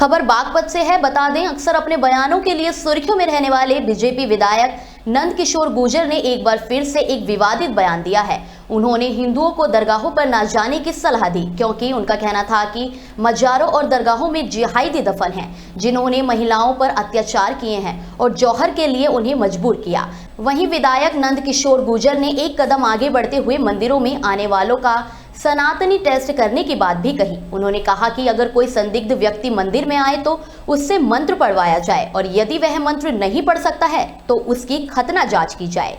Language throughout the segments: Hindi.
खबर बागपत से है। बता दें, अक्सर अपने बयानों के लिए सुर्खियों में रहने वाले बीजेपी विधायक नंदकिशोर गुर्जर ने एक बार फिर से एक विवादित बयान दिया है। उन्होंने हिंदुओं को दरगाहों पर न जाने की सलाह दी, क्योंकि उनका कहना था कि मजारों और दरगाहों में जिहादी दफन हैं, जिन्होंने महिलाओं पर अत्याचार किए हैं और जौहर के लिए उन्हें मजबूर किया। वहीं विधायक नंदकिशोर गुर्जर ने एक कदम आगे बढ़ते हुए मंदिरों में आने वालों का सनातनी टेस्ट करने की बात भी कही। उन्होंने कहा कि अगर कोई संदिग्ध व्यक्ति मंदिर में आए तो उससे मंत्र पढ़वाया जाए और यदि वह मंत्र नहीं पढ़ सकता है तो उसकी खतना जांच की जाए।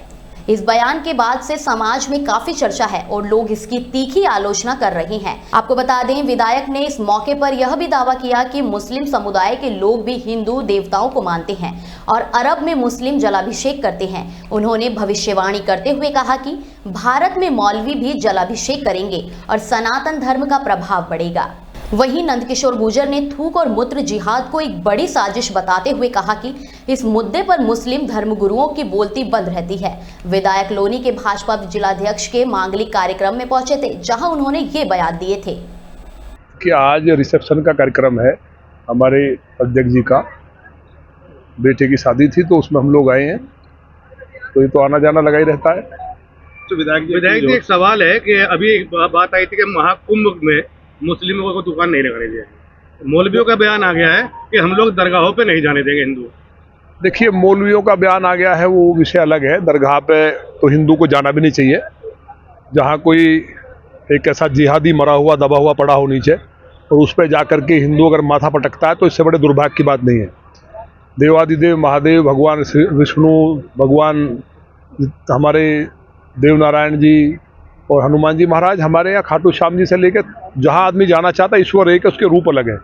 इस बयान के बाद से समाज में काफी चर्चा है और लोग इसकी तीखी आलोचना कर रहे हैं। आपको बता दें, विधायक ने इस मौके पर यह भी दावा किया कि मुस्लिम समुदाय के लोग भी हिंदू देवताओं को मानते हैं और अरब में मुस्लिम जलाभिषेक करते हैं। उन्होंने भविष्यवाणी करते हुए कहा कि भारत में मौलवी भी जलाभिषेक करेंगे और सनातन धर्म का प्रभाव बढ़ेगा। वहीं नंदकिशोर गुर्जर ने थूक और मूत्र जिहाद को एक बड़ी साजिश बताते हुए कहा कि इस मुद्दे पर मुस्लिम धर्मगुरुओं की बोलती बंद रहती है। विधायक लोनी के भाजपा जिलाध्यक्ष के मांगलिक कार्यक्रम में पहुंचे थे, जहां उन्होंने ये बयान दिए थे कि आज रिसेप्शन का कार्यक्रम है, हमारे अध्यक्ष जी का बेटे की शादी थी, तो उसमें हम लोग आए हैं, तो ये तो आना जाना लगा ही रहता है। तो विधायक जी, एक सवाल है कि अभी एक बात आई थी कि महाकुंभ में मुस्लिमों को दुकान नहीं लगाने देंगे। मौलवियों का बयान आ गया है कि हम लोग दरगाहों पे नहीं जाने देंगे हिंदू। देखिए, मौलवियों का बयान आ गया है, वो विषय अलग है। दरगाह पे तो हिंदू को जाना भी नहीं चाहिए। जहाँ कोई एक ऐसा जिहादी मरा हुआ दबा हुआ पड़ा हो नीचे और उस पर जा करके हिंदू अगर माथा पटकता है तो इससे बड़े दुर्भाग्य की बात नहीं है। देवादिदेव महादेव, भगवान विष्णु, भगवान हमारे देव नारायण जी और हनुमान जी महाराज, हमारे यहाँ खाटू श्याम जी से लेकर जहाँ आदमी जाना चाहता है, ईश्वर एक है, उसके रूप अलग है।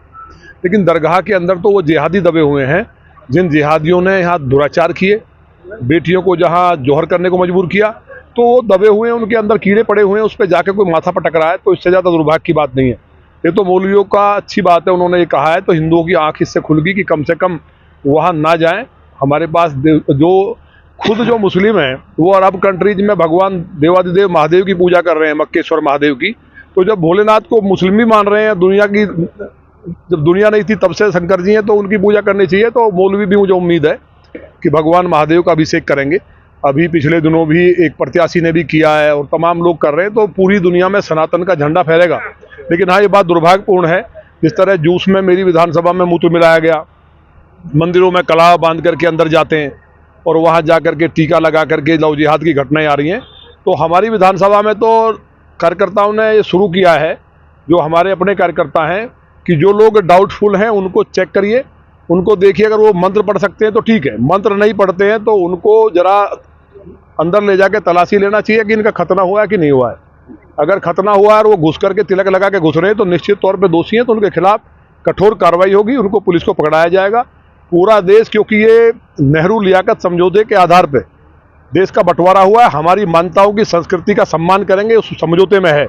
लेकिन दरगाह के अंदर तो वो जिहादी दबे हुए हैं, जिन जिहादियों ने यहाँ दुराचार किए, बेटियों को जहाँ जौहर करने को मजबूर किया, तो वो दबे हुए हैं, उनके अंदर कीड़े पड़े हुए हैं, उस पर जाकर कोई माथा पटक रहा है, तो इससे ज़्यादा दुर्भाग्य की बात नहीं है। ये तो मौलवियों का अच्छी बात है, उन्होंने ये कहा है, तो हिंदुओं की आँख इससे खुल गई कि कम से कम वहाँ ना जाएँ। हमारे पास जो खुद जो मुस्लिम हैं वो अरब कंट्रीज में भगवान देवादिदेव महादेव की पूजा कर रहे हैं, मक्केश्वर महादेव की। तो जब भोलेनाथ को मुस्लिम भी मान रहे हैं, दुनिया की जब दुनिया नहीं थी तब से शंकर जी हैं, तो उनकी पूजा करनी चाहिए। तो मौलवी भी मुझे उम्मीद है कि भगवान महादेव का अभिषेक करेंगे। अभी पिछले दिनों भी एक प्रत्याशी ने भी किया है और तमाम लोग कर रहे हैं, तो पूरी दुनिया में सनातन का झंडा फहरेगा। लेकिन हाँ, ये बात दुर्भाग्यपूर्ण है, जिस तरह जूस में मेरी विधानसभा में मूत्र मिलाया गया, मंदिरों में कलावा बांध करके अंदर जाते हैं और वहाँ जा करके टीका लगा करके लव जिहाद की घटनाएं आ रही हैं। तो हमारी विधानसभा में तो कार्यकर्ताओं ने ये शुरू किया है, जो हमारे अपने कार्यकर्ता हैं, कि जो लोग डाउटफुल हैं उनको चेक करिए, उनको देखिए, अगर वो मंत्र पढ़ सकते हैं तो ठीक है, मंत्र नहीं पढ़ते हैं तो उनको जरा अंदर ले जाके तलाशी लेना चाहिए कि इनका खतना हुआ है कि नहीं हुआ है। अगर खतना हुआ है और वो घुस करके तिलक लगा के घुस रहे हैं तो निश्चित तौर पर दोषी हैं, तो उनके खिलाफ कठोर कार्रवाई होगी, उनको पुलिस को पकड़ाया जाएगा। पूरा देश, क्योंकि ये नेहरू लियाकत समझौते के आधार पे देश का बंटवारा हुआ है, हमारी मान्यताओं की संस्कृति का सम्मान करेंगे, उस समझौते में है।